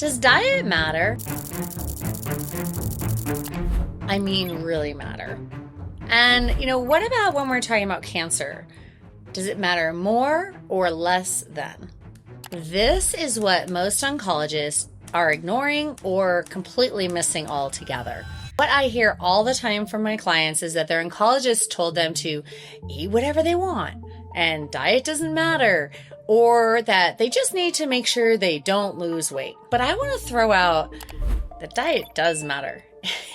Does diet matter? I mean, really matter. And, what about when we're talking about cancer? Does it matter more or less than? This is what most oncologists are ignoring or completely missing altogether. What I hear all the time from my clients is that their oncologist told them to eat whatever they want and diet doesn't matter, or that they just need to make sure they don't lose weight. But I want to throw out that diet does matter.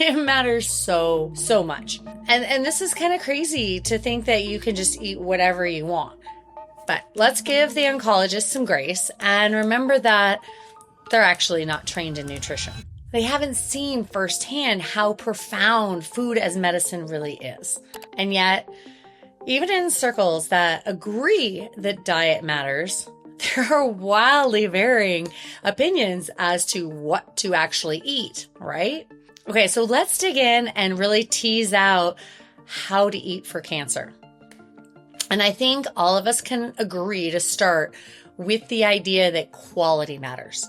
It matters so much. And this is kind of crazy to think that you can just eat whatever you want. But let's give the oncologist some grace and remember that they're actually not trained in nutrition. They haven't seen firsthand how profound food as medicine really is. And yet, even in circles that agree that diet matters, there are wildly varying opinions as to what to actually eat, right? Okay, so let's dig in and really tease out how to eat for cancer. And I think all of us can agree to start with the idea that quality matters.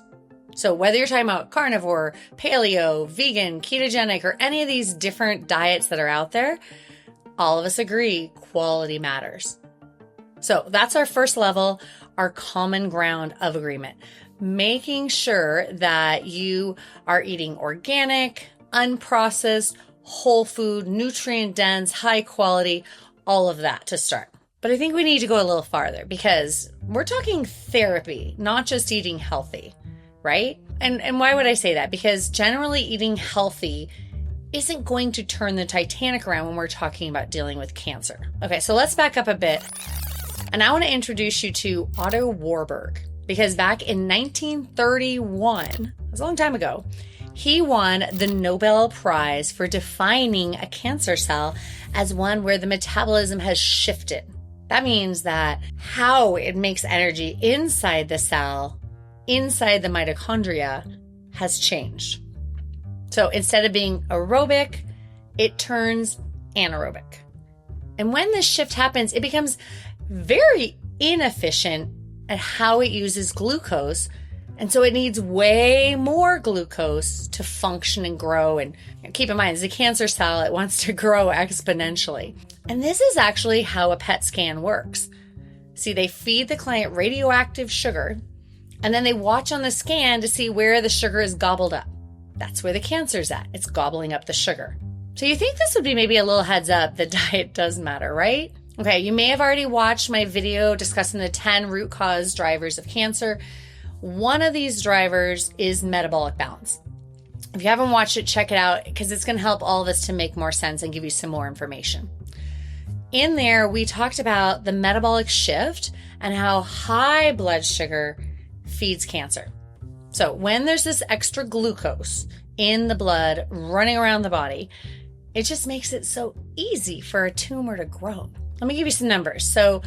So whether you're talking about carnivore, paleo, vegan, ketogenic, or any of these different diets that are out there, all of us agree quality matters. So that's our first level, our common ground of agreement. Making sure that you are eating organic, unprocessed, whole food, nutrient dense, high quality, all of that to start. But I think we need to go a little farther because we're talking therapy, not just eating healthy, right? And why would I say that? Because generally eating healthy isn't going to turn the Titanic around when we're talking about dealing with cancer. Okay, so let's back up a bit. And I want to introduce you to Otto Warburg because back in 1931, that's a long time ago, he won the Nobel Prize for defining a cancer cell as one where the metabolism has shifted. That means that how it makes energy inside the cell, inside the mitochondria, has changed. So instead of being aerobic, it turns anaerobic. And when this shift happens, it becomes very inefficient at how it uses glucose. And so it needs way more glucose to function and grow. And keep in mind, it's a cancer cell. It wants to grow exponentially. And this is actually how a PET scan works. See, they feed the client radioactive sugar, and then they watch on the scan to see where the sugar is gobbled up. That's where the cancer's at. It's gobbling up the sugar. So you think this would be maybe a little heads up that diet does matter, right? Okay, you may have already watched my video discussing the 10 root cause drivers of cancer. One of these drivers is metabolic balance. If you haven't watched it, check it out because it's going to help all of us to make more sense and give you some more information. In there, we talked about the metabolic shift and how high blood sugar feeds cancer. So when there's this extra glucose in the blood running around the body, it just makes it so easy for a tumor to grow. Let me give you some numbers. So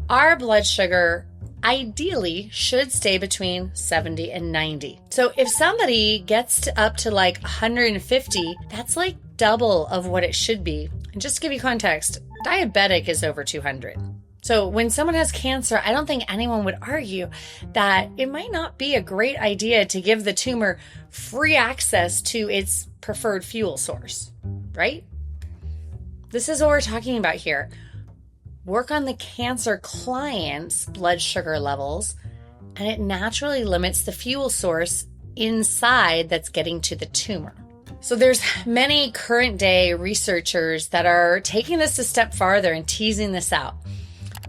our blood sugar ideally should stay between 70 and 90. So if somebody gets up to like 150, that's like double of what it should be. And just to give you context, diabetic is over 200. So when someone has cancer, I don't think anyone would argue that it might not be a great idea to give the tumor free access to its preferred fuel source, right? This is what we're talking about here. Work on the cancer client's blood sugar levels, and it naturally limits the fuel source inside that's getting to the tumor. So there's many current day researchers that are taking this a step farther and teasing this out.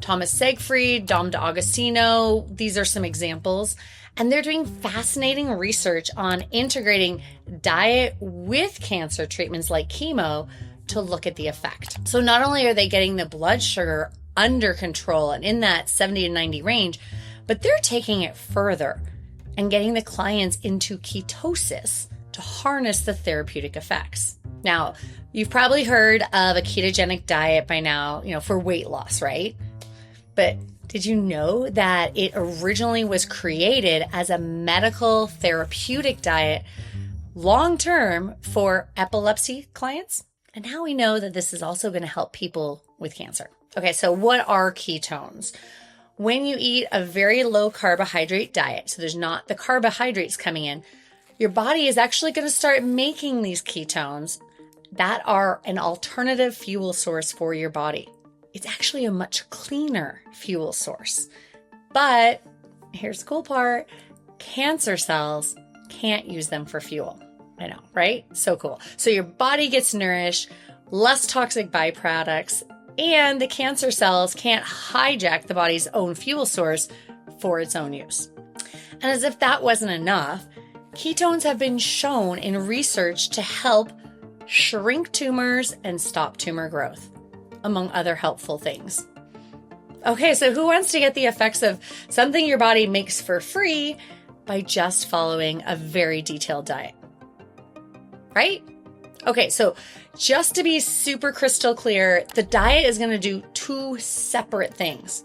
Thomas Siegfried, Dom D'Agostino, these are some examples. And they're doing fascinating research on integrating diet with cancer treatments like chemo to look at the effect. So not only are they getting the blood sugar under control and in that 70 to 90 range, but they're taking it further and getting the clients into ketosis to harness the therapeutic effects. Now, you've probably heard of a ketogenic diet by now, for weight loss, right? But did you know that it originally was created as a medical therapeutic diet long-term for epilepsy clients? And now we know that this is also going to help people with cancer. Okay, so what are ketones? When you eat a very low carbohydrate diet, so there's not the carbohydrates coming in, your body is actually going to start making these ketones that are an alternative fuel source for your body. It's actually a much cleaner fuel source. But here's the cool part, cancer cells can't use them for fuel. I know, right? So cool. So your body gets nourished, less toxic byproducts, and the cancer cells can't hijack the body's own fuel source for its own use. And as if that wasn't enough, ketones have been shown in research to help shrink tumors and stop tumor growth, among other helpful things. Okay, so who wants to get the effects of something your body makes for free by just following a very detailed diet? Right? Okay, so just to be super crystal clear, the diet is going to do two separate things.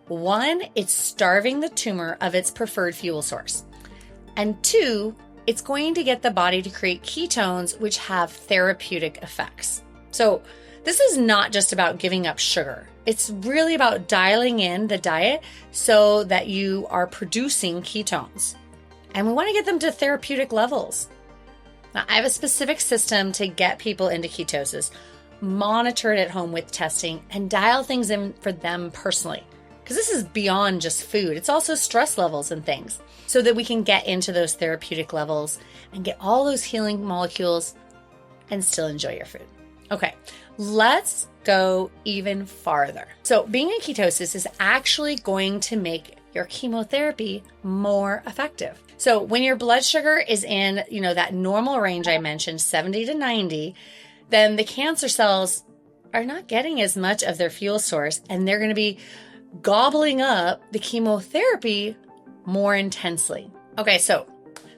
One, it's starving the tumor of its preferred fuel source. And two, it's going to get the body to create ketones, which have therapeutic effects. So this is not just about giving up sugar. It's really about dialing in the diet so that you are producing ketones. And we want to get them to therapeutic levels. Now, I have a specific system to get people into ketosis, monitor it at home with testing, and dial things in for them personally. Because this is beyond just food. It's also stress levels and things, so that we can get into those therapeutic levels and get all those healing molecules and still enjoy your food. Okay, let's go even farther. So being in ketosis is actually going to make your chemotherapy more effective. So when your blood sugar is in, that normal range I mentioned, 70 to 90, then the cancer cells are not getting as much of their fuel source, and they're going to be gobbling up the chemotherapy more intensely. Okay, so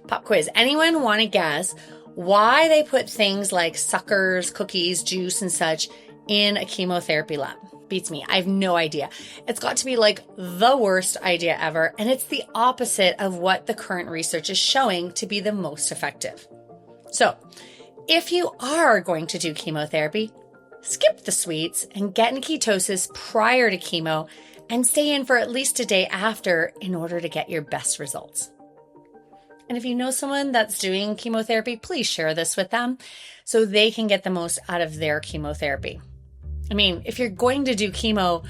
pop quiz. Anyone want to guess why they put things like suckers, cookies, juice, and such in a chemotherapy lab? Beats me. I have no idea. It's got to be like the worst idea ever, and it's the opposite of what the current research is showing to be the most effective. So if you are going to do chemotherapy, skip the sweets and get in ketosis prior to chemo and stay in for at least a day after in order to get your best results. And if you know someone that's doing chemotherapy, please share this with them so they can get the most out of their chemotherapy. I mean, if you're going to do chemo,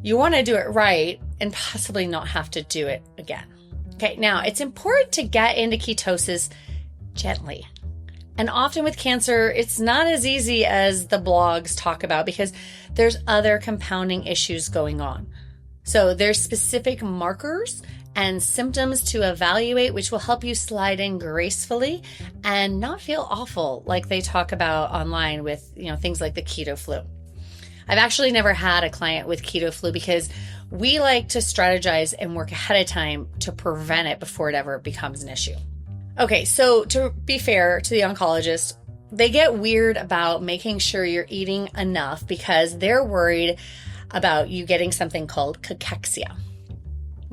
you want to do it right and possibly not have to do it again. Okay, now it's important to get into ketosis gently. And often with cancer, it's not as easy as the blogs talk about because there's other compounding issues going on. So there's specific markers and symptoms to evaluate, which will help you slide in gracefully and not feel awful like they talk about online with, things like the keto flu. I've actually never had a client with keto flu because we like to strategize and work ahead of time to prevent it before it ever becomes an issue. Okay, so to be fair to the oncologist, they get weird about making sure you're eating enough because they're worried about you getting something called cachexia.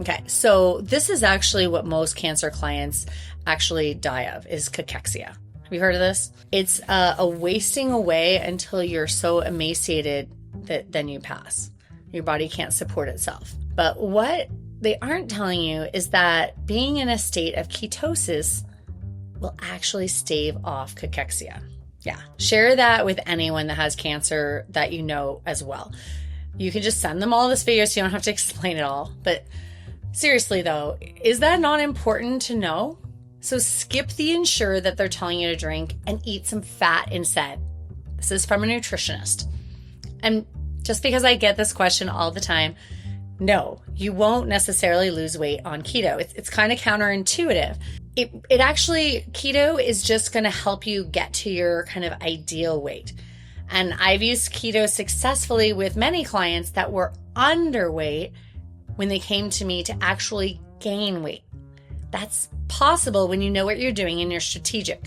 Okay, so this is actually what most cancer clients actually die of, is cachexia. Have you heard of this? It's a wasting away until you're so emaciated that then you pass. Your body can't support itself. But what they aren't telling you is that being in a state of ketosis will actually stave off cachexia. Yeah, share that with anyone that has cancer that you know as well. You can just send them all this video so you don't have to explain it all. But seriously though, is that not important to know? So skip the ensure that they're telling you to drink and eat some fat instead. This is from a nutritionist. And just because I get this question all the time, no, you won't necessarily lose weight on keto. It's kind of counterintuitive. It actually, keto is just going to help you get to your kind of ideal weight. And I've used keto successfully with many clients that were underweight when they came to me to actually gain weight. That's possible when you know what you're doing and you're strategic.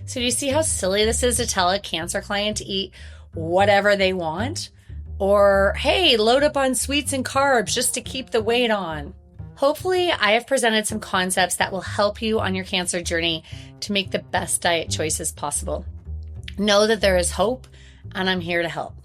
So do you see how silly this is to tell a cancer client to eat whatever they want? Or, hey, load up on sweets and carbs just to keep the weight on. Hopefully, I have presented some concepts that will help you on your cancer journey to make the best diet choices possible. Know that there is hope, and I'm here to help.